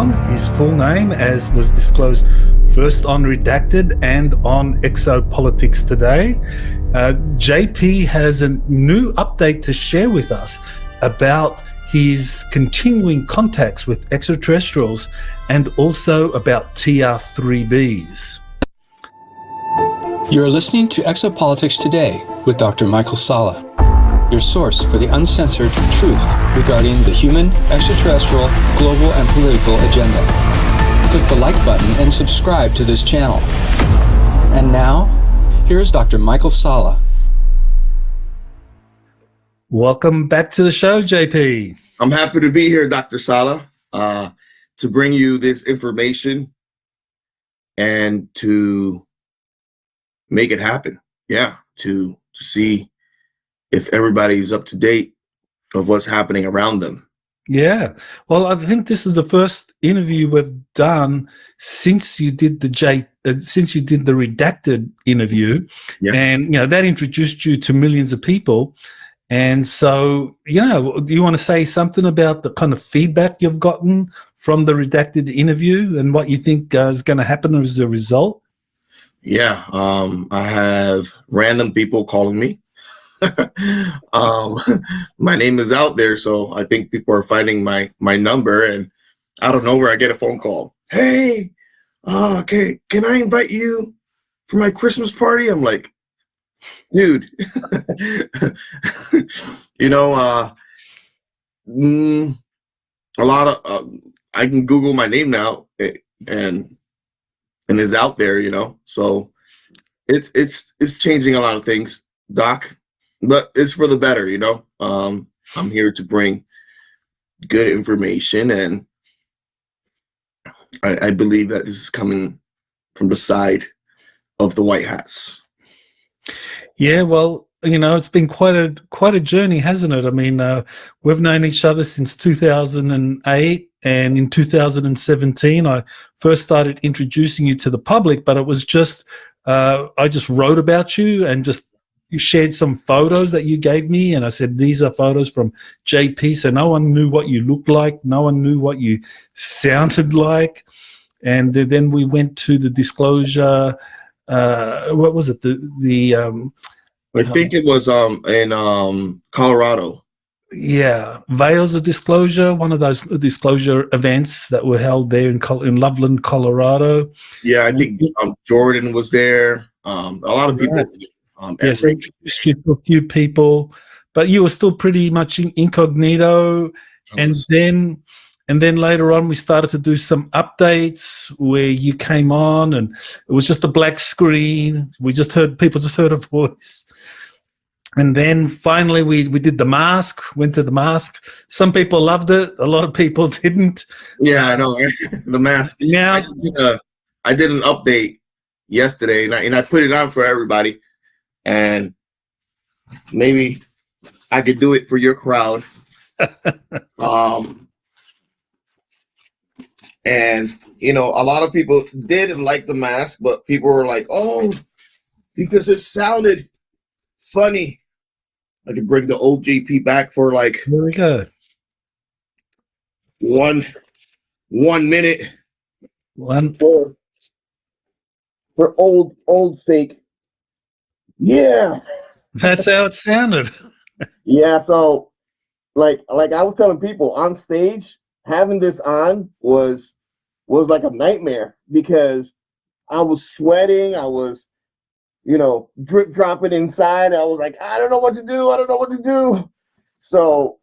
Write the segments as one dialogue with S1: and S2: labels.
S1: on his full name, as was disclosed first on Redacted and on Exopolitics Today. JP has a new update to share with us about his continuing contacts with extraterrestrials and also about TR3Bs.
S2: You're listening to Exopolitics Today with Dr. Michael Salla, your source for the uncensored truth regarding the human, extraterrestrial, global, and political agenda. Click the like button and subscribe to this channel. And now, here's Dr. Michael Salla.
S1: Welcome back to the show, JP.
S3: I'm happy to be here, Dr. Salla, to bring you this information and to make it happen. Yeah, to see if everybody's up to date of what's happening around them.
S1: Yeah. Well, I think this is the first interview we've done since you did the Redacted interview. Yeah. And, that introduced you to millions of people. And so, do you want to say something about the kind of feedback you've gotten from the Redacted interview and what you think is going to happen as a result?
S3: Yeah. I have random people calling me. My name is out there, so I think people are finding my number, and out of nowhere I get a phone call. Hey, okay, can I invite you for my Christmas party? I'm like, dude, a lot of I can Google my name now, and it's out there, so it's changing a lot of things, Doc. But it's for the better, I'm here to bring good information, and I believe that this is coming from the side of the white hats.
S1: Yeah, well, it's been quite a journey, hasn't it? I mean, we've known each other since 2008, and in 2017, I first started introducing you to the public, but it was just I just wrote about you and you shared some photos that you gave me, and I said, these are photos from JP, so no one knew what you looked like, no one knew what you sounded like. And then we went to the disclosure, what was it?
S3: I think it was in Colorado.
S1: Yeah, Veils of Disclosure, one of those disclosure events that were held there in Loveland, Colorado.
S3: Yeah, I think Jordan was there. A lot of people. Right.
S1: Yes, I introduced you to a few people, but you were still pretty much incognito. And then later on, we started to do some updates where you came on, and it was just a black screen. People just heard a voice. And then finally, we did the mask. Went to the mask. Some people loved it. A lot of people didn't.
S3: Yeah, I know the mask.
S1: Now
S3: I did an update yesterday, and I put it on for everybody. And maybe I could do it for your crowd. And a lot of people didn't like the mask, but people were like, "Oh, because it sounded funny." I could bring the old JP back for like
S1: here we go.
S3: 1 minute.
S1: One
S3: for old sake. Yeah,
S1: that's how it sounded.
S3: Yeah, so like I was telling people on stage, having this on was like a nightmare because I was sweating, I was drip dropping inside. I was like, I don't know what to do. So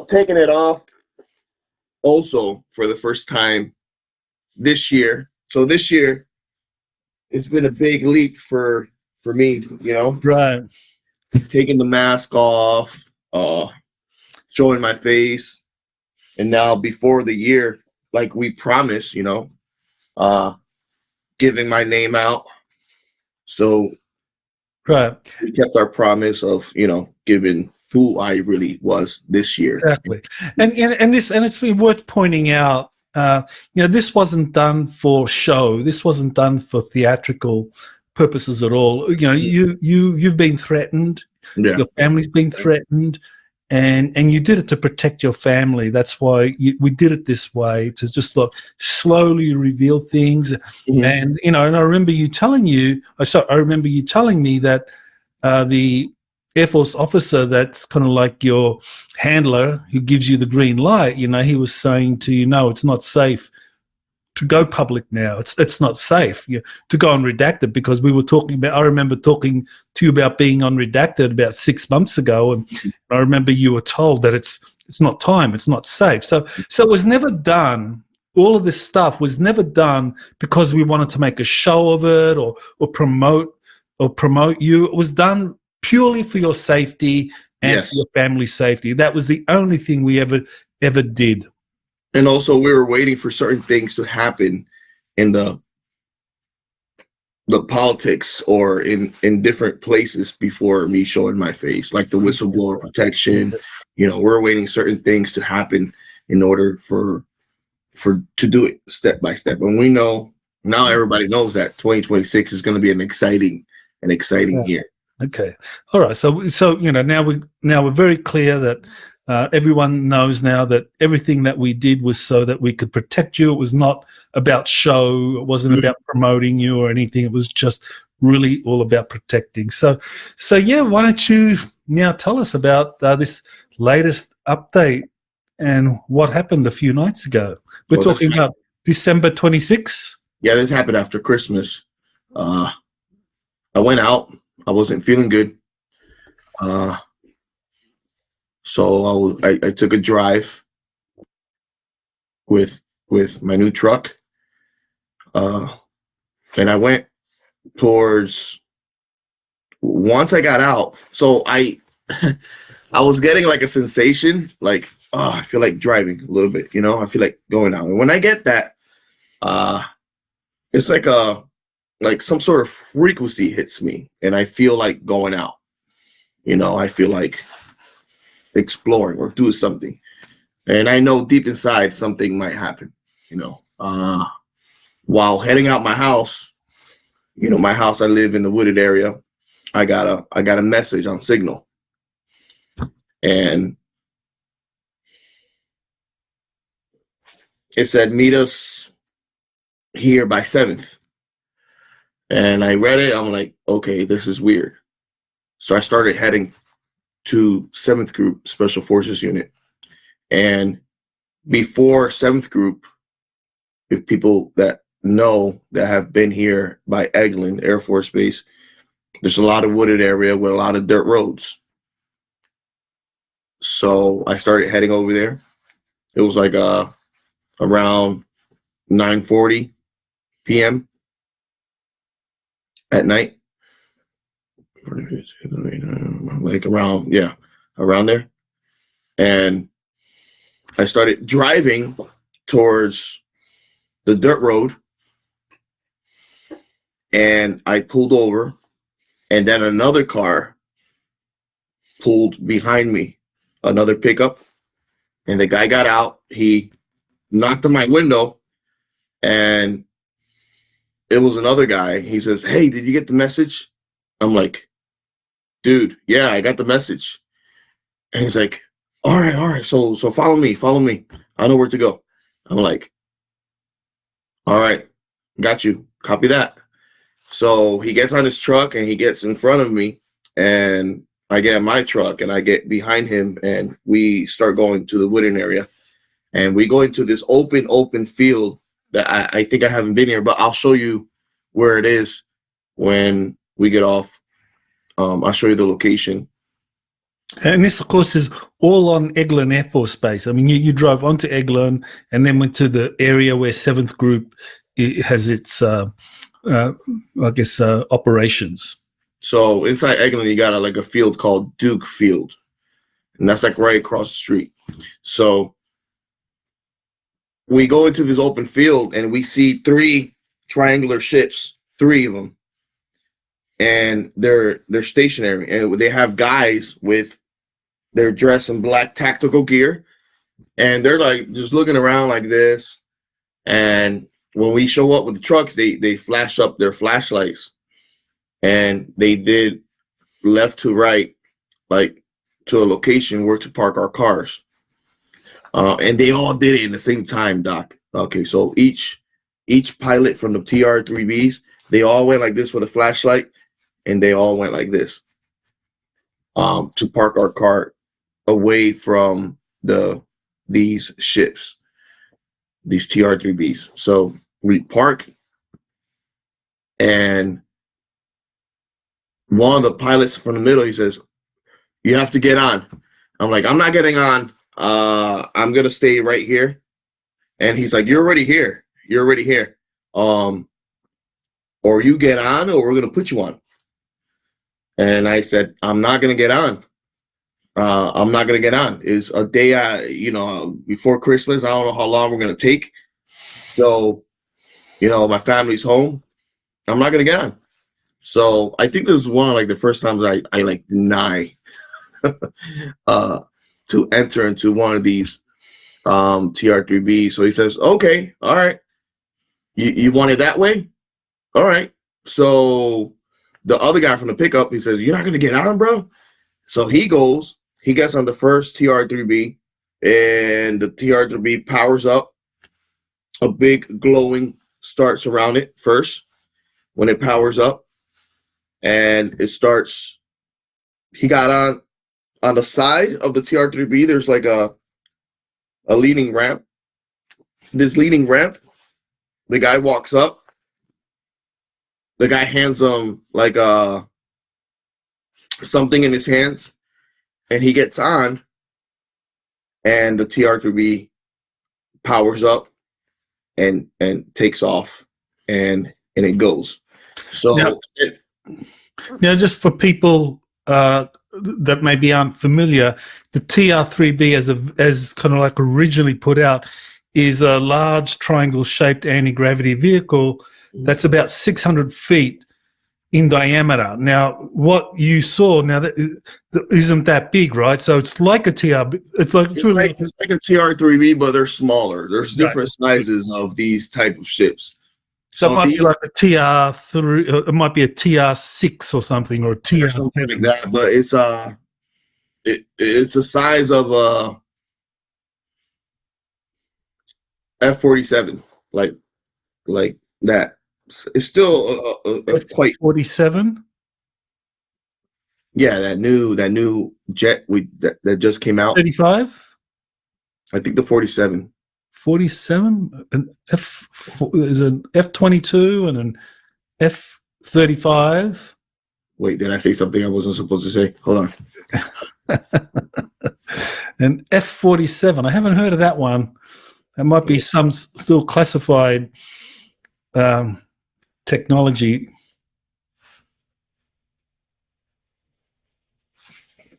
S3: taking it off also for the first time this year. So this year it's been a big leap for me,
S1: Right.
S3: Taking the mask off, showing my face, and now before the year, like we promised, giving my name out. So
S1: right,
S3: we kept our promise of, giving who I really was this year.
S1: Exactly. And it's been worth pointing out, this wasn't done for show. This wasn't done for theatrical purposes at all. You've been threatened.
S3: Yeah.
S1: Your family's been threatened. and you did it to protect your family. That's why we did it this way, to just like slowly reveal things.
S3: Mm-hmm.
S1: And and I remember you telling me that the Air Force officer that's kind of like your handler who gives you the green light, he was saying to you, no, it's not safe to go public now. It's not safe to go on redacted, because we were talking about, I remember talking to you about being on redacted about 6 months ago, and I remember you were told that it's not time, it's not safe. So it was never done. All of this stuff was never done because we wanted to make a show of it or promote you. It was done purely for your safety and for your family's safety. That was the only thing we ever did.
S3: And also, we were waiting for certain things to happen in the politics or in different places before me showing my face, like the whistleblower protection. We're waiting certain things to happen in order for to do it step by step. And we know now, everybody knows that 2026 is going to be an exciting year.
S1: Okay, all right. So now we're very clear that. Everyone knows now that everything that we did was so that we could protect you. It was not about show. It wasn't about promoting you or anything. It was just really all about protecting. So yeah, why don't you now tell us about this latest update and what happened a few nights ago? We're talking about December 26th.
S3: Yeah, this happened after Christmas. I went out. I wasn't feeling good. So I took a drive with my new truck, and I went towards. Once I got out, so I was getting like a sensation, like, oh, I feel like driving a little bit, I feel like going out. And when I get that, it's like some sort of frequency hits me, and I feel like going out. I feel like exploring or doing something, and I know deep inside something might happen. While heading out my house, my house, I live in the wooded area. I got a message on Signal, and it said, meet us here by 7th. And I read it. I'm like, okay, this is weird. So I started heading to 7th Group Special Forces Unit. And before 7th Group, if people that know that have been here by Eglin Air Force Base, there's a lot of wooded area with a lot of dirt roads. So I started heading over there. It was like around 9:40 p.m. at night. Like around there. And I started driving towards the dirt road, and I pulled over, and then another car pulled behind me, another pickup, and the guy got out. He knocked on my window, and it was another guy. He says, "Hey, did you get the message?" I'm like, "Dude, yeah, I got the message." And he's like, all right. So follow me. I know where to go. I'm like, all right, got you. Copy that. So he gets on his truck and he gets in front of me, and I get in my truck and I get behind him, and we start going to the wooded area, and we go into this open field that I think I haven't been here, but I'll show you where it is when we get off. I'll show you the location.
S1: And this, of course, is all on Eglin Air Force Base. I mean, you drove onto Eglin and then went to the area where 7th Group has its, operations.
S3: So inside Eglin, you got a field called Duke Field, and that's like right across the street. So we go into this open field, and we see 3 triangular ships, 3 of them, and they're stationary, and they have guys with their dress in black tactical gear, and they're like just looking around like this. And when we show up with the trucks, they flash up their flashlights, and they did left to right, like to a location where to park our cars. And they all did it in the same time, Doc. Okay, so each pilot from the TR3Bs, they all went like this with a flashlight, and they all went like this to park our car away from these ships, these TR3Bs. So we park, and one of the pilots from the middle, he says, "You have to get on." I'm like, "I'm not getting on. I'm gonna stay right here." And he's like, "You're already here. You're already here. Or you get on, or we're gonna put you on." And I said, "I'm not gonna get on. I'm not gonna get on. It's a day, before Christmas. I don't know how long we're gonna take. So, my family's home. I'm not gonna get on." So I think this is one of like the first times I like deny to enter into one of these TR3B. So he says, "Okay, all right. You want it that way? All right." So the other guy from the pickup, he says, "You're not gonna get on, bro." So he gets on the first TR3B, and the TR3B powers up. A big glowing starts around it first when it powers up, and it starts. He got on the side of the TR3B. There's like a leading ramp. This leading ramp, the guy walks up. The guy hands him like something in his hands, and he gets on, and the TR3B powers up and takes off, and it goes. So
S1: now just for people that maybe aren't familiar, the TR3B as kind of like originally put out is a large triangle-shaped anti-gravity vehicle that's about 600 feet in diameter. Now, what you saw that isn't that big, right? So it's like a TR. It's like
S3: a TR3B, but they're smaller. There's different sizes of these type of ships.
S1: So it might be like a TR3. It might be a TR6 or something, or a TR
S3: something like that. But it's the size of a F-47, like that. It's still quite
S1: F-47.
S3: Yeah, that new jet that just came out.
S1: 35.
S3: I think the 47.
S1: 47. There's an F-22 and an F-35.
S3: Wait, did I say something I wasn't supposed to say? Hold on.
S1: An F-47. I haven't heard of that one. That might be some still classified technology.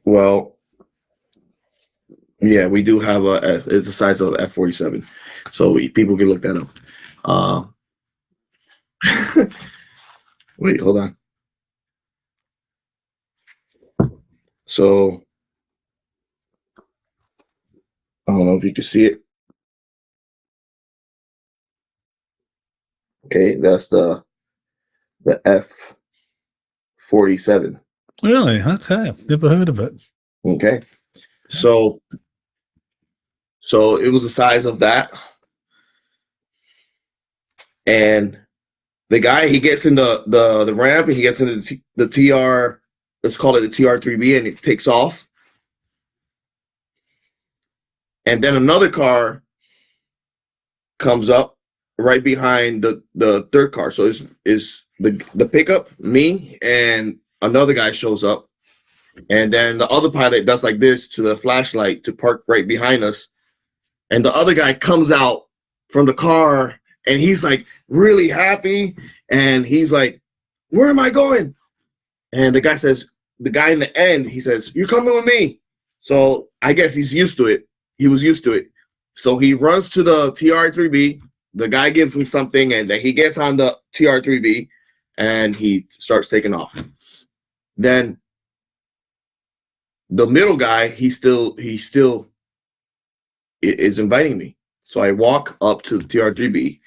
S3: Well, yeah, we do have it's the size of F-47, so people can look that up. Wait, hold on. So I don't know if you can see it. Okay, that's the F-47.
S1: Really? Okay, I've never heard of it.
S3: Okay, so it was the size of that, and the guy, he gets in the ramp, and he gets into the TR. Let's call it the TR3B, and it takes off. And then another car comes up right behind the third car. So it's the pickup, me, and another guy shows up. And then the other pilot does like this to the flashlight to park right behind us. And the other guy comes out from the car, and he's like really happy. And he's like, "Where am I going?" And the guy in the end, he says, "You're coming with me." So I guess he's used to it. He was used to it. So he runs to the TR3B. The guy gives him something, and then he gets on the TR3B, and he starts taking off. Then the middle guy, he still is inviting me. So I walk up to the TR3B,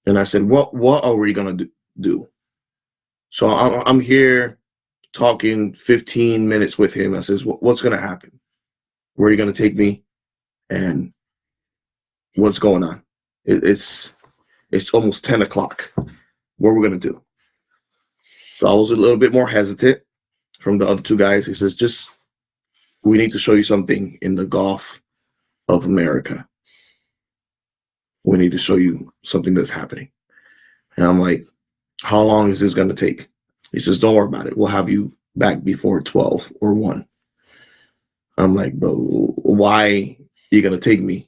S3: and I said, "What are we gonna do?" So I'm here. talking 15 minutes with him. I says, what's going to happen? Where are you going to take me? And what's going on? It's almost 10 o'clock. What are we going to do? So I was a little bit more hesitant from the other two guys. He says, we need to show you something in the Gulf of America. We need to show you something that's happening. And I'm like, how long is this going to take? He says, don't worry about it. We'll have you back before 12 or 1. I'm like, bro, why are you going to take me?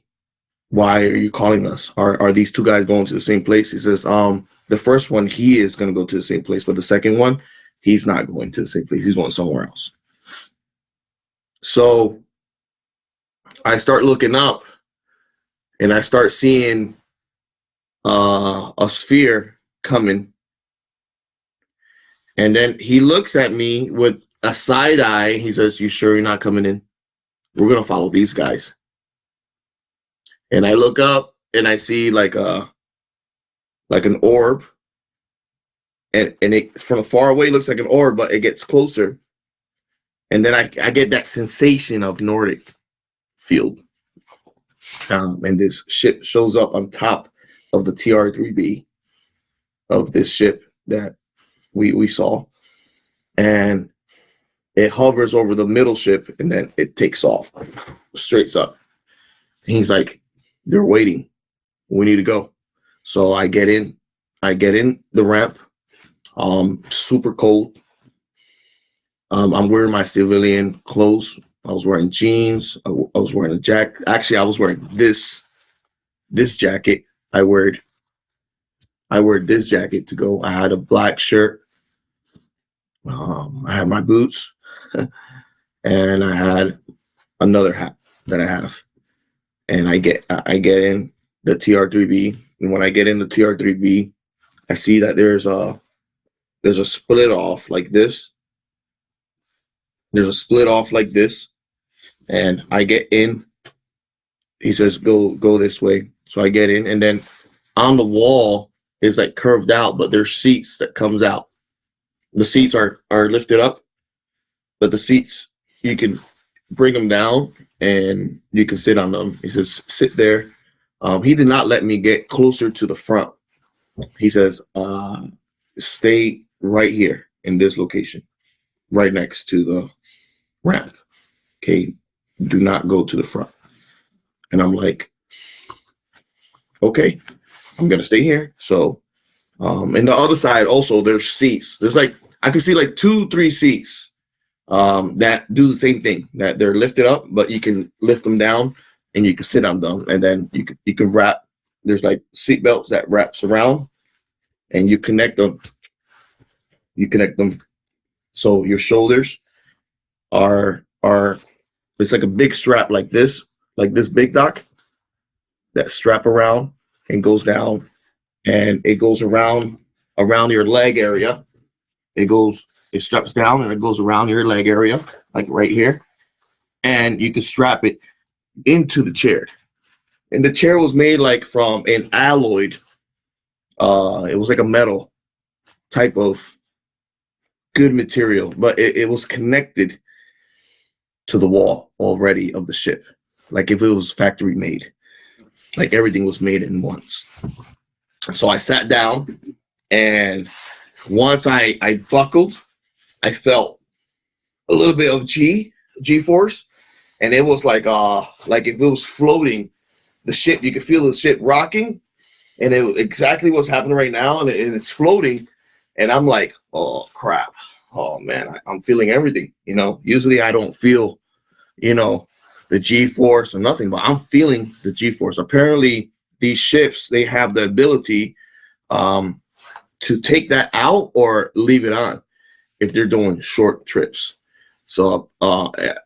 S3: Why are you calling us? Are these two guys going to the same place? He says, the first one, he is going to go to the same place, but the second one, he's not going to the same place. He's going somewhere else. So I start looking up and I start seeing a sphere coming. And then he looks at me with a side eye. He says, you sure you're not coming in? We're going to follow these guys. And I look up and I see like an orb. And it from far away looks like an orb, but it gets closer. And then I get that sensation of Nordic field. And this ship shows up on top of the TR-3B of this ship that we saw. And it hovers over the middle ship and then it takes off straight up. And he's like, they're waiting. We need to go. So I get in the ramp. Super cold. I'm wearing my civilian clothes. I was wearing jeans. I was wearing a jacket. Actually, I was wearing this jacket. I wear this jacket to go. I had a black shirt. I had my boots, and I had another hat that I have. And I get in the TR-3B, and when I get in the TR-3B, I see that there's a split off like this. There's a split off like this, and I get in. He says, go this way. So I get in, and then on the wall is like curved out, but there's seats that comes out. The seats are lifted up, but the seats, you can bring them down and you can sit on them. He says, sit there. He did not let me get closer to the front. He says, stay right here in this location, right next to the ramp. Okay, do not go to the front. And I'm like, okay, I'm gonna stay here. So and the other side also, there's seats. There's like, I can see like 2-3 seats that do the same thing, that they're lifted up, but you can lift them down and you can sit on them, and then you can wrap. There's like seat belts that wraps around, and you connect them. So your shoulders are it's like a big strap like this big dock that strap around and goes down, and it goes around your leg area. It straps down and it goes around your leg area, like right here. And you can strap it into the chair. And the chair was made like from an alloyed, it was like a metal type of good material, but it was connected to the wall already of the ship. Like if it was factory made, like everything was made in once. So I sat down, and once I buckled, I felt a little bit of G-force, and it was like if it was floating, the ship, you could feel the ship rocking, and it was exactly what's happening right now, and it's floating, and I'm like, oh crap, oh man, I'm feeling everything, Usually I don't feel, the G-force or nothing, but I'm feeling the G-force. Apparently, these ships, they have the ability to take that out or leave it on if they're doing short trips. So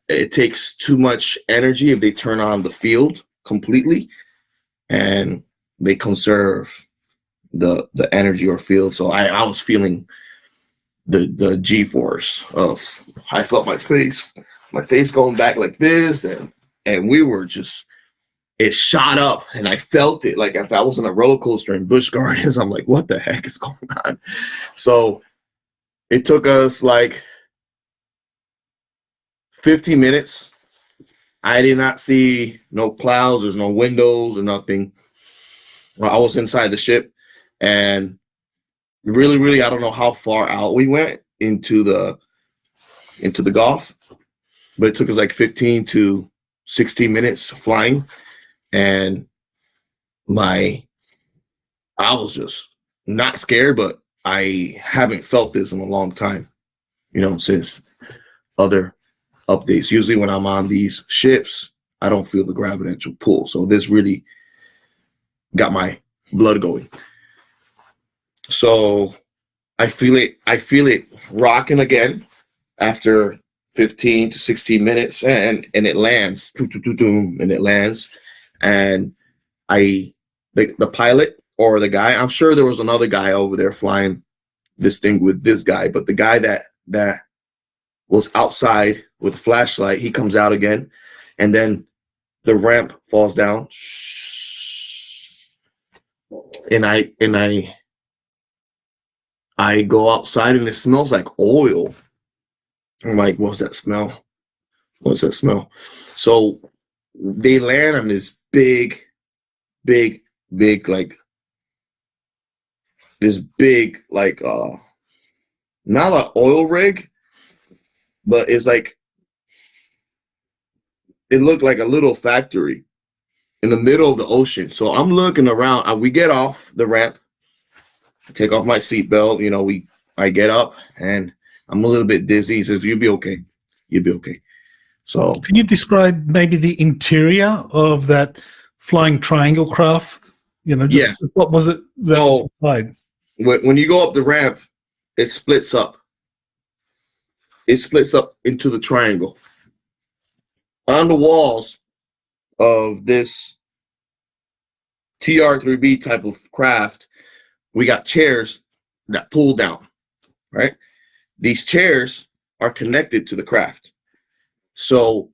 S3: it takes too much energy if they turn on the field completely, and they conserve the energy or field. So I was feeling the G-force of, I felt my face going back like this, and we were just, it shot up, and I felt it like if I was on a roller coaster in Busch Gardens. I'm like, what the heck is going on? So it took us like 15 minutes. I did not see no clouds. There's no windows or nothing. Well, I was inside the ship, and really, I don't know how far out we went into the Gulf, but it took us like 15 to 16 minutes flying, and I was just not scared, but I haven't felt this in a long time, since other updates. Usually when I'm on these ships, I don't feel the gravitational pull. So this really got my blood going. So I feel it rocking again after 15 to 16 minutes, and it lands, and it lands. And the pilot or the guy, I'm sure there was another guy over there flying this thing with this guy, but the guy that was outside with a flashlight, he comes out again, and then the ramp falls down, and I go outside, and it smells like oil. I'm like, what's that smell? What's that smell? So they land on this big, like this big, like not an oil rig, but it's like, it looked like a little factory in the middle of the ocean. So I'm looking around. We get off the ramp, I take off my seatbelt. I get up, and I'm a little bit dizzy. He says, "You'll be okay. You'll be okay." So
S1: can you describe maybe the interior of that flying triangle craft? What was it?
S3: When you go up the ramp, it splits up. It splits up into the triangle. On the walls of this TR-3B type of craft, we got chairs that pull down, right? These chairs are connected to the craft. So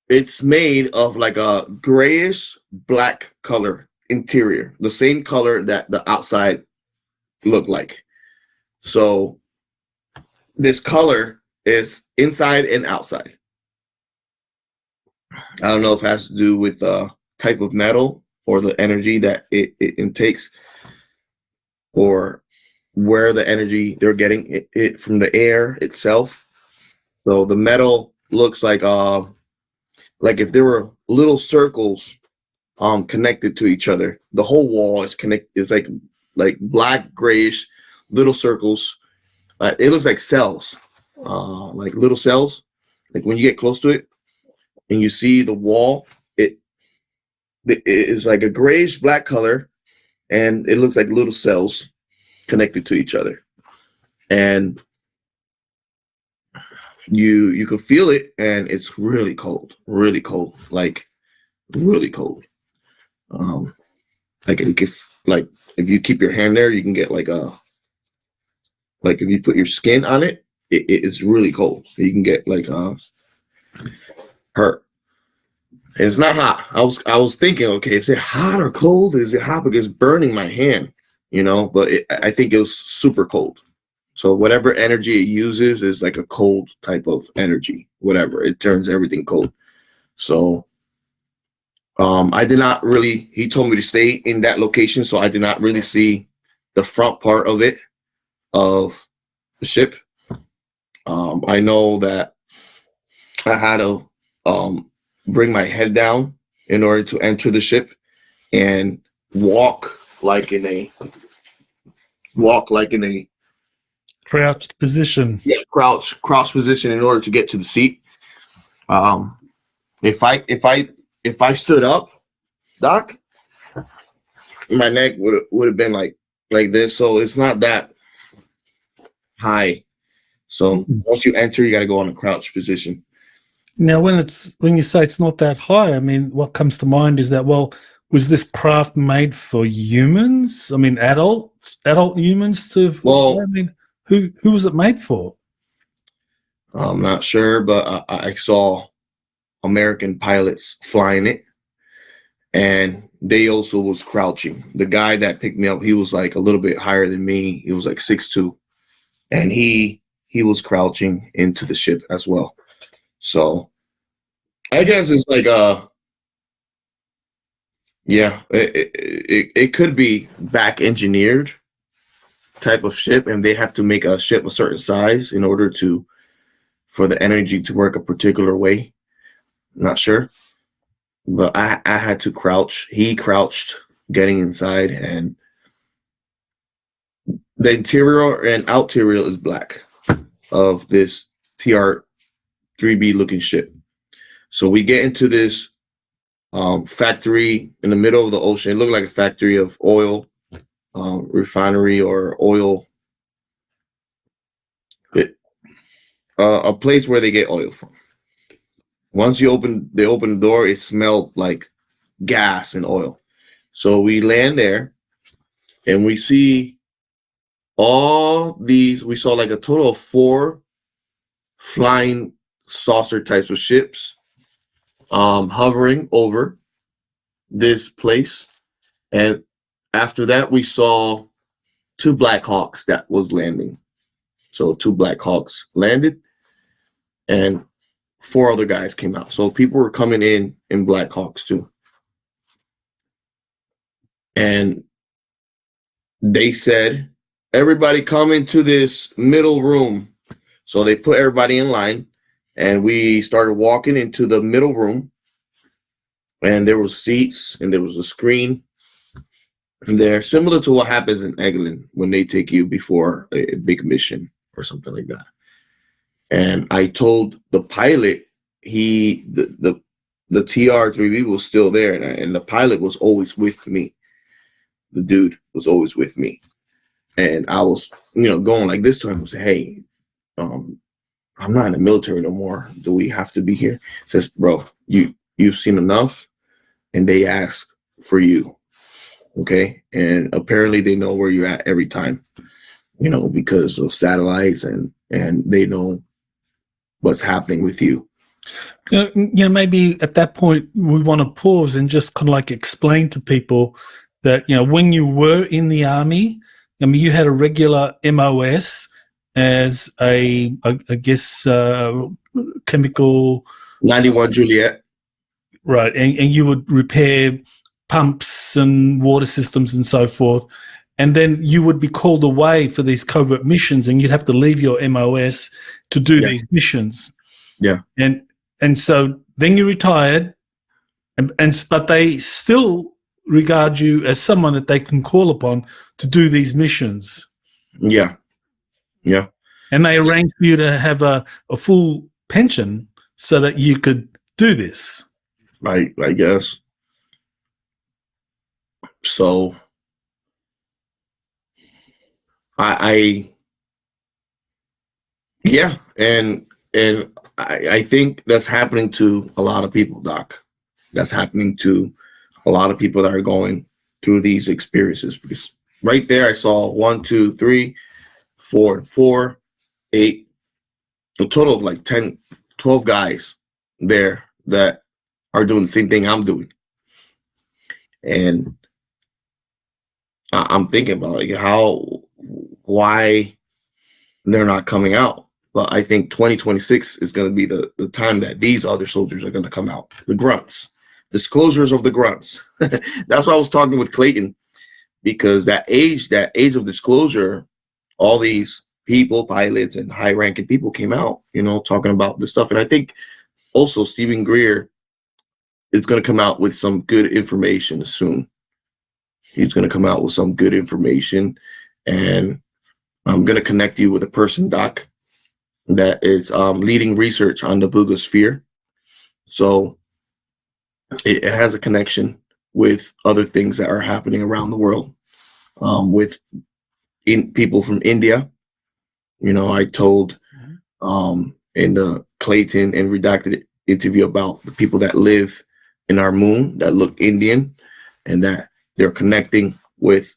S3: it's made of like a grayish black color interior, the same color that the outside looked like. So this color is inside and outside. I don't know if it has to do with the type of metal or the energy that it intakes, or where the energy they're getting it from the air itself. So the metal looks like if there were little circles connected to each other. The whole wall is connected. It's like black, grayish little circles. It looks like cells, like little cells. Like when you get close to it and you see the wall, it is like a grayish black color, and it looks like little cells connected to each other. And you can feel it, and it's really cold, like really cold. Like if you keep your hand there, you can get like if you put your skin on it, it is really cold. You can get like hurt. And it's not hot. I was thinking, okay, is it hot or cold? Is it hot because it's burning my hand? But I think it was super cold. So whatever energy it uses is like a cold type of energy. Whatever, it turns everything cold. So I did not really. He told me to stay in that location, so I did not really see the front part of it, of the ship. I know that I had to bring my head down in order to enter the ship and walk like in a
S1: crouched position.
S3: Yeah, crouch position in order to get to the seat. If I stood up, Doc, my neck would have been like this. So it's not that high. So once you enter, you got to go on a crouch position.
S1: Now, when you say it's not that high, I mean, what comes to mind is that, well, was this craft made for humans? I mean, adult humans to?
S3: Well,
S1: I mean, who was it made for?
S3: I'm not sure, but I saw American pilots flying it, and they also was crouching. The guy that picked me up, he was like a little bit higher than me. He was like 6'2", and he he was crouching into the ship as well. So I guess it's like it could be back engineered type of ship, and they have to make a ship a certain size in order for the energy to work a particular way. Not sure, but I had to crouch. He crouched getting inside, and the interior and outerior is black of this TR-3B looking ship. So we get into this factory in the middle of the ocean. It looked like a factory of oil, refinery or oil. A place where they get oil from. Once they open the door, it smelled like gas and oil. So we land there, and we see we saw like a total of 4 flying saucer types of ships hovering over this place. And after that, we saw 2 Black Hawks that was landing. So 2 Black Hawks landed, and 4 other guys came out. So people were coming in Black Hawks too. And they said, everybody come into this middle room. So they put everybody in line, and we started walking into the middle room, and there was seats and there was a screen there, similar to what happens in Eglin when they take you before a big mission or something like that. And I told the pilot, the TR-3B was still there, and the pilot was always with me. The dude was always with me. And I was, going like this to him and say, hey, I'm not in the military no more. Do we have to be here? He says, bro, you've seen enough, and they ask for you. Okay. And apparently they know where you're at every time, because of satellites, and they know what's happening with you.
S1: Maybe at that point we want to pause and just kind of like explain to people that, when you were in the army, you had a regular MOS as I guess, chemical
S3: 91 Juliet.
S1: Right. And you would repair pumps and water systems and so forth. And then you would be called away for these covert missions, and you'd have to leave your MOS to do these missions.
S3: Yeah.
S1: And so then you retired, but they still regard you as someone that they can call upon to do these missions.
S3: Yeah. Yeah.
S1: And they arranged for you to have a full pension so that you could do this.
S3: I guess. So I think that's happening to a lot of people, Doc. That's happening to a lot of people that are going through these experiences, because right there I saw 1, 2, 3, 4, 8, a total of like 10, 12 guys there that are doing the same thing I'm doing. And I'm thinking about why they're not coming out. But I think 2026 is going to be the time that these other soldiers are going to come out. The grunts, disclosures of the grunts. That's why I was talking with Clayton, because that age of disclosure, all these people, pilots and high-ranking people came out, talking about this stuff. And I think also Stephen Greer is going to come out with some good information soon. He's going to come out with some good information, and I'm going to connect you with a person, Doc, that is leading research on the Bugosphere. So it has a connection with other things that are happening around the world, with people from India. I told in the Clayton and Redacted interview about the people that live in our moon that look Indian, and that they're connecting with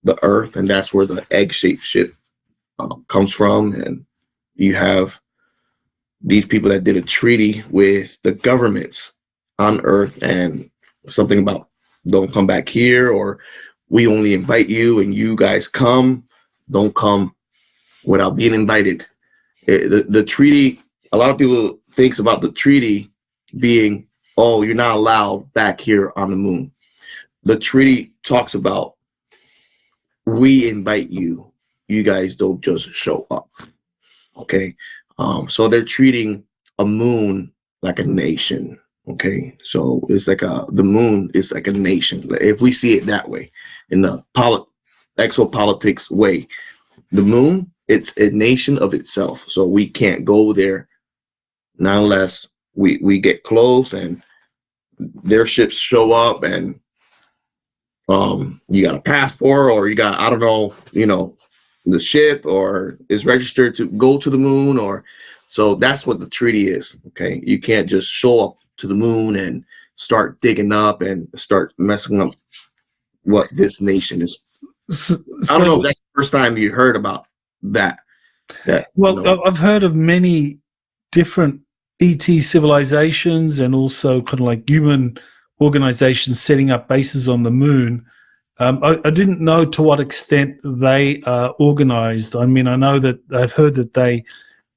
S3: the Earth, and that's where the egg-shaped ship comes from. And you have these people that did a treaty with the governments on Earth, and something about don't come back here, or we only invite you and you guys come, don't come without being invited. the treaty, a lot of people thinks about the treaty being, oh, you're not allowed back here on the moon. The treaty talks about, we invite you. You guys don't just show up. Okay. So they're treating a moon like a nation. Okay. So it's like the moon is like a nation. If we see it that way, in the exopolitics way, the moon, it's a nation of itself. So we can't go there not unless we get close and their ships show up, and you got a passport, or you got, I don't know, the ship, or is registered to go to the moon, or so that's what the treaty is. Okay. You can't just show up to the moon and start digging up and start messing up what this nation is. I don't know if that's the first time you heard about that.
S1: Well, I've heard of many different ET civilizations and also kind of like human organizations setting up bases on the moon. I didn't know to what extent they are organized. I mean, I know that I've heard that they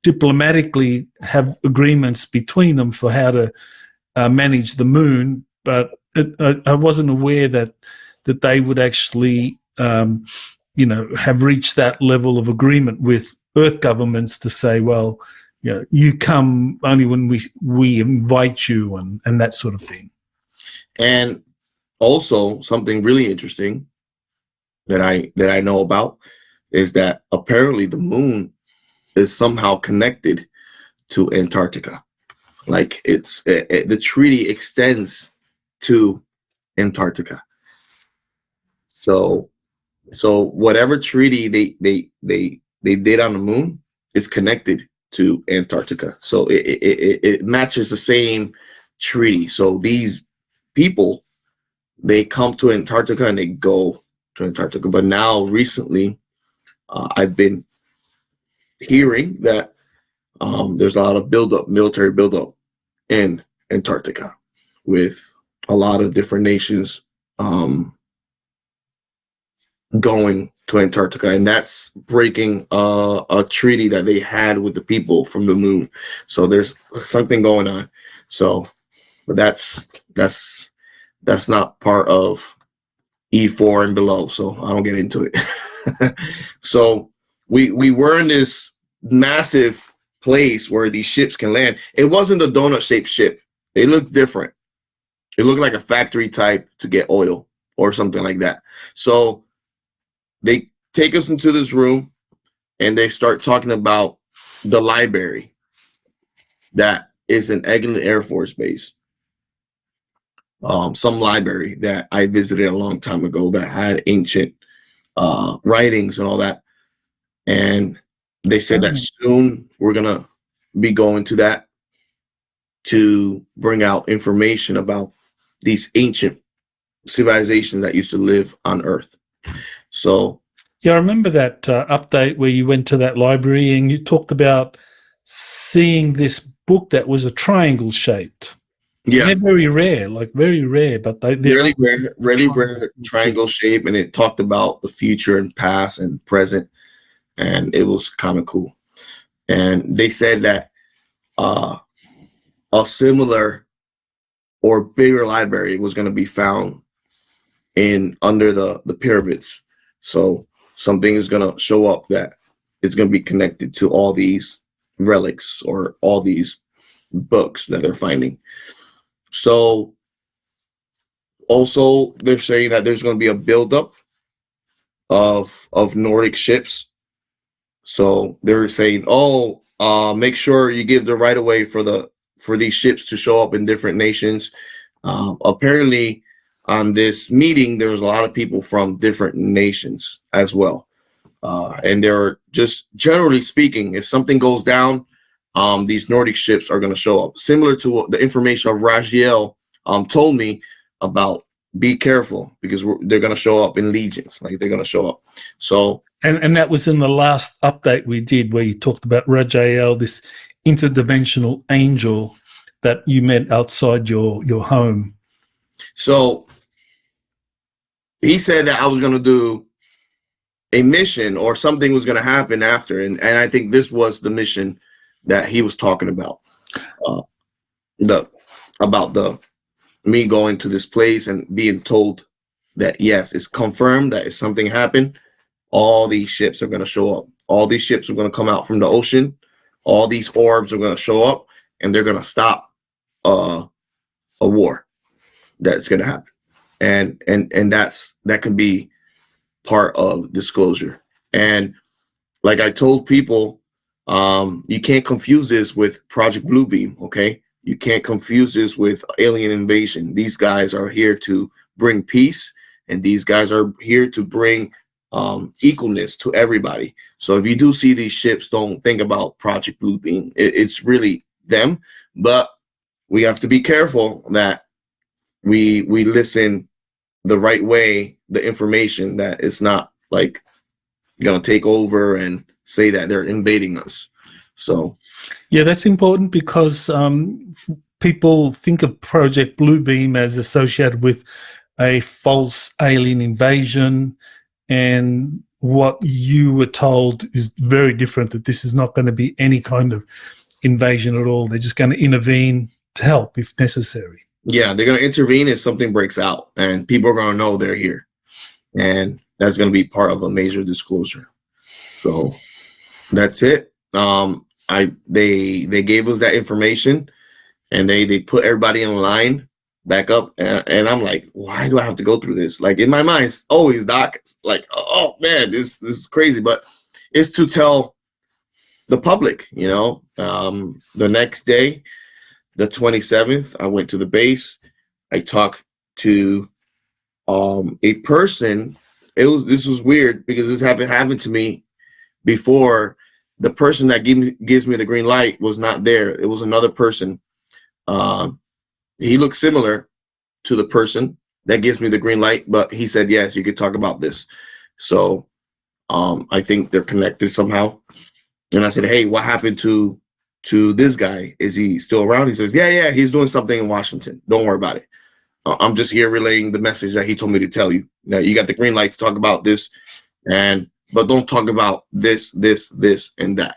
S1: diplomatically have agreements between them for how to manage the moon, but I wasn't aware that they would actually, have reached that level of agreement with Earth governments to say, well, you come only when we invite you, and that sort of thing.
S3: And also something really interesting that I know about is that apparently the moon is somehow connected to Antarctica. Like the treaty extends to Antarctica. So whatever treaty they did on the moon is connected to Antarctica. So it matches the same treaty. So these people, they come to Antarctica and they go to Antarctica. But now recently, I've been hearing that there's a lot of military buildup in Antarctica, with a lot of different nations going to Antarctica, and that's breaking a treaty that they had with the people from the moon. So there's something going on. So, but that's not part of E4 and below, so I don't get into it. So we were in this massive place where these ships can land. It wasn't a donut-shaped ship. It looked different. It looked like a factory type to get oil or something like that. So they take us into this room and they start talking about the library that is in Eglin Air Force Base. Some library that I visited a long time ago that had ancient writings and all that. And they said that soon we're going to be going to that to bring out information about these ancient civilizations that used to live on Earth. So,
S1: yeah, I remember that update where you went to that library and you talked about seeing this book that was a triangle shaped.
S3: yeah,
S1: They're very rare, but they're
S3: really rare triangle shape, and it talked about the future and past and present, and it was kind of cool. And they said that a similar or bigger library was going to be found under the pyramids. So something is going to show up that it's going to be connected to all these relics or all these books that they're finding. So also they're saying that there's going to be a buildup of Nordic ships. So they're saying, make sure you give the right of way for these ships to show up in different nations. Apparently on this meeting, there was a lot of people from different nations as well. And they're just generally speaking, if something goes down, these Nordic ships are going to show up. Similar to what the information of Raziel told me about, be careful, because they're going to show up in legions. Like, they're going to show up. So,
S1: and that was in the last update we did where you talked about Raziel, this interdimensional angel that you met outside your home.
S3: So he said that I was going to do a mission or something was going to happen after. And I think this was the mission that he was talking about. The me going to this place and being told that yes, it's confirmed that if something happened, all these ships are going to show up. All these ships are going to come out from the ocean. All these orbs are going to show up, and they're going to stop a war that's going to happen. And that can be part of disclosure. And like I told people, you can't confuse this with Project Bluebeam, okay? You can't confuse this with alien invasion. These guys are here to bring peace, and these guys are here to bring equalness to everybody. So if you do see these ships, don't think about Project Bluebeam. It's really them, but we have to be careful that we listen the right way, the information, that it's not like going to take over and say that they're invading us. So
S1: yeah, that's important because people think of Project Bluebeam as associated with a false alien invasion, and what you were told is very different, that this is not going to be any kind of invasion at all. They're just going to intervene to help if necessary.
S3: Yeah, they're going to intervene if something breaks out, and people are going to know they're here. And that's going to be part of a major disclosure. So that's it. They gave us that information, and they put everybody in line back up, and I'm like, why do I have to go through this? Like, in my mind, it's always, Doc, it's like, oh man, this is crazy, but it's to tell the public, you know. The next day, the 27th, I went to the base. I talked to a person. This was weird because this happened to me before. The person that gives me the green light was not there. It was another person. He looked similar to the person that gives me the green light, but he said, yes, you could talk about this. So I think they're connected somehow. And I said, hey, what happened to this guy? Is he still around? He says, yeah, he's doing something in Washington. Don't worry about it. I'm just here relaying the message that he told me to tell you. Now, you got the green light to talk about this, but don't talk about this, and that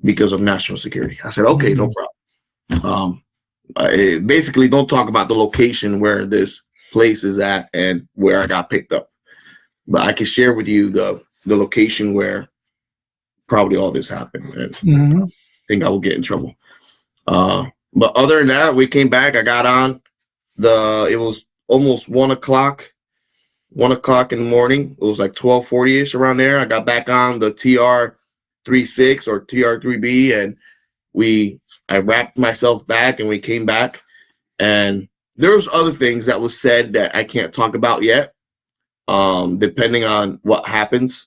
S3: because of national security. I said, okay, no problem. Basically, don't talk about the location where this place is at and where I got picked up. But I can share with you the location where probably all this happened. And I think I will get in trouble. But other than that, we came back. I got on it was almost 1 o'clock in the morning. It was like 12:40ish around there. I got back on the TR-36 or TR-3B, and I wrapped myself back, and we came back. And there was other things that was said that I can't talk about yet, depending on what happens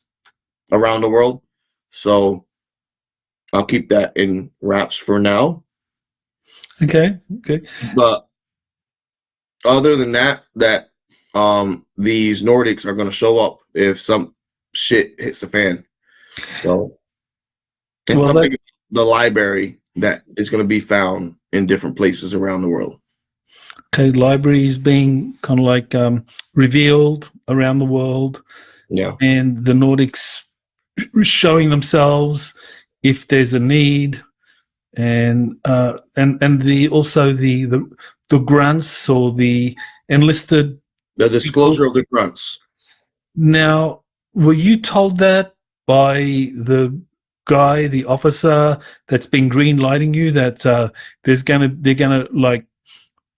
S3: around the world. So I'll keep that in wraps for now.
S1: Okay.
S3: But other than that, these Nordiques are going to show up if some shit hits the fan. So it's something the library that is going to be found in different places around the world.
S1: Okay, libraries being kind of like revealed around the world.
S3: Yeah. And
S1: the Nordics showing themselves if there's a need, and the grunts or the enlisted.
S3: The disclosure of the grunts.
S1: Now, were you told that by the guy, the officer that's been green lighting you, that they're gonna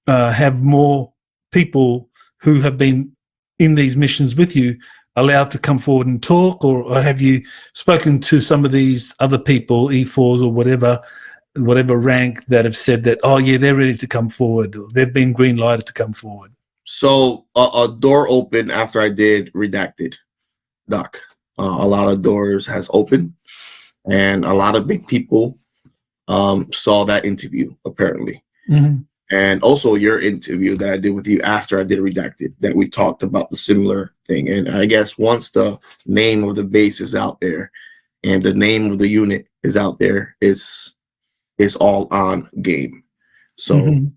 S1: have more people who have been in these missions with you allowed to come forward and talk, or have you spoken to some of these other people, E4s or whatever rank, that have said that, oh yeah, they're ready to come forward, or they've been green lighted to come forward?
S3: So a door opened after I did Redacted, Doc. A lot of doors has opened, and a lot of big people saw that interview, apparently. And also your interview that I did with you after I did Redacted, that we talked about the similar thing. And I guess once the name of the base is out there and the name of the unit is out there, it's all on game. So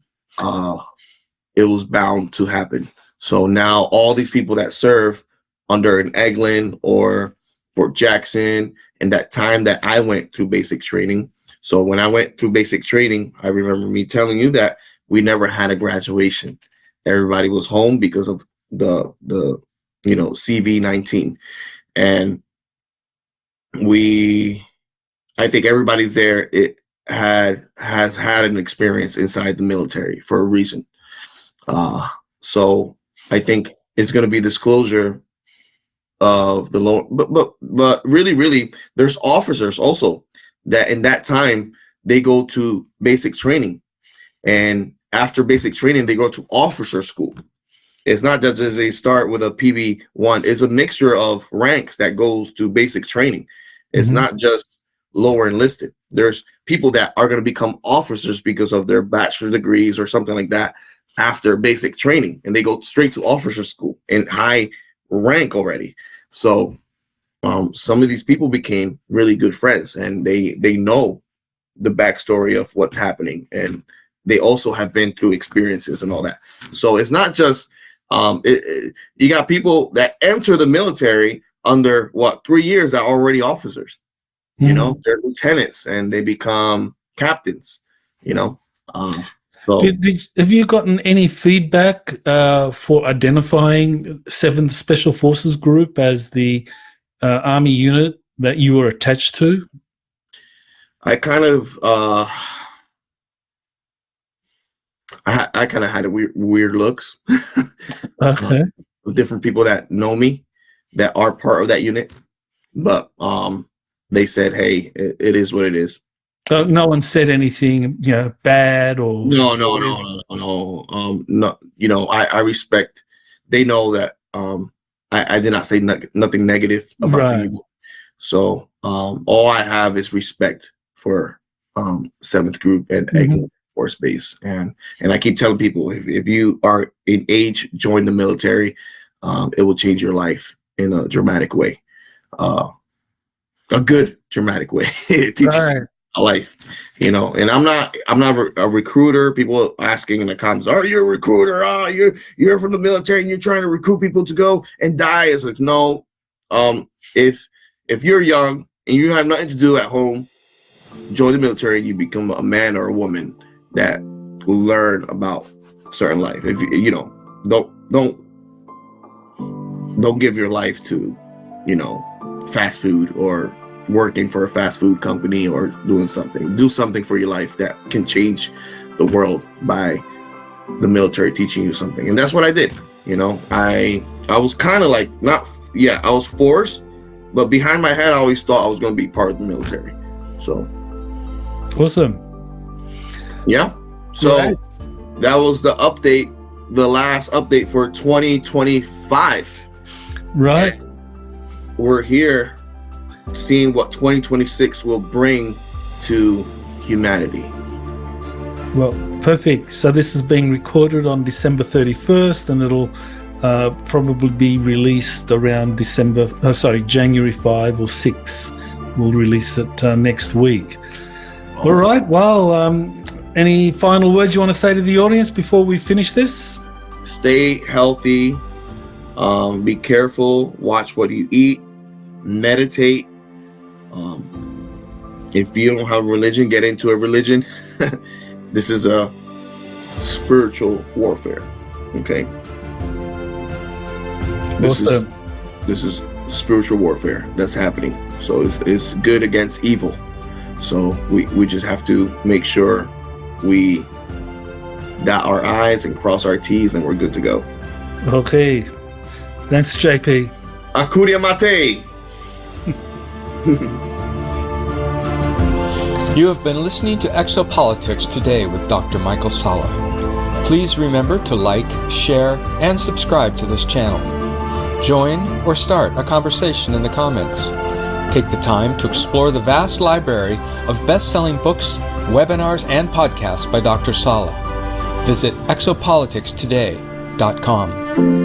S3: it was bound to happen. So now all these people that serve under an Eglin or Fort Jackson, and that time that I went through basic training, So when I went through basic training, I remember me telling you that we never had a graduation. Everybody was home because of the CV-19, and I think everybody there has had an experience inside the military for a reason. So I think it's going to be disclosure of the loan, but really, there's officers also that in that time they go to basic training, and after basic training they go to officer school. It's not just as they start with a PV1. It's a mixture of ranks that goes to basic training. It's not just lower enlisted. There's people that are going to become officers because of their bachelor degrees or something like that after basic training, and they go straight to officer school in high rank already. So some of these people became really good friends, and they know the backstory of what's happening, and they also have been through experiences and all that. So it's not just you got people that enter the military under 3 years that are already officers. You know, they're lieutenants and they become captains. You know, so
S1: have you gotten any feedback for identifying 7th Special Forces Group as the Army unit that you were attached to?
S3: I kind of I kind of had weird looks.
S1: Okay.
S3: With different people that know me that are part of that unit, but they said, "Hey, it is what it is."
S1: No one said anything, bad or
S3: No. No. You know, I respect. They know that I did not say nothing negative about the unit. So all I have is respect for 7th Group and Eglin Force Base, and I keep telling people, if you are in age, join the military. It will change your life in a dramatic way, a good dramatic way. It teaches you a life, you know. And I'm not a recruiter. People asking in the comments, "Are you a recruiter? You're from the military and you're trying to recruit people to go and die?" It's like, no. If you're young and you have nothing to do at home, join the military and you become a man or a woman that will learn about certain life. If you know, don't give your life to, fast food or working for a fast food company or doing something. Do something for your life that can change the world by the military teaching you something. And that's what I did. I was kind of like, I was forced, but behind my head, I always thought I was going to be part of the military. So
S1: awesome.
S3: Yeah. So that was the update, the last update for 2025.
S1: Right.
S3: And we're here seeing what 2026 will bring to humanity.
S1: Well, perfect. So this is being recorded on December 31st, and it'll probably be released around January 5 or 6. We'll release it next week. Awesome. All right. Well, any final words you want to say to the audience before we finish this?
S3: Stay healthy. Be careful. Watch what you eat. Meditate. If you don't have a religion, get into a religion. This is a spiritual warfare. Okay.
S1: Awesome.
S3: This is spiritual warfare that's happening. So it's good against evil. So we just have to make sure we dot our I's and cross our T's, and we're good to go.
S1: Okay. Thanks, JP.
S3: Akuria Mate.
S2: You have been listening to Exopolitics Today with Dr. Michael Salla. Please remember to like, share, and subscribe to this channel. Join or start a conversation in the comments. Take the time to explore the vast library of best-selling books, webinars, and podcasts by Dr. Salla. Visit exopoliticstoday.com.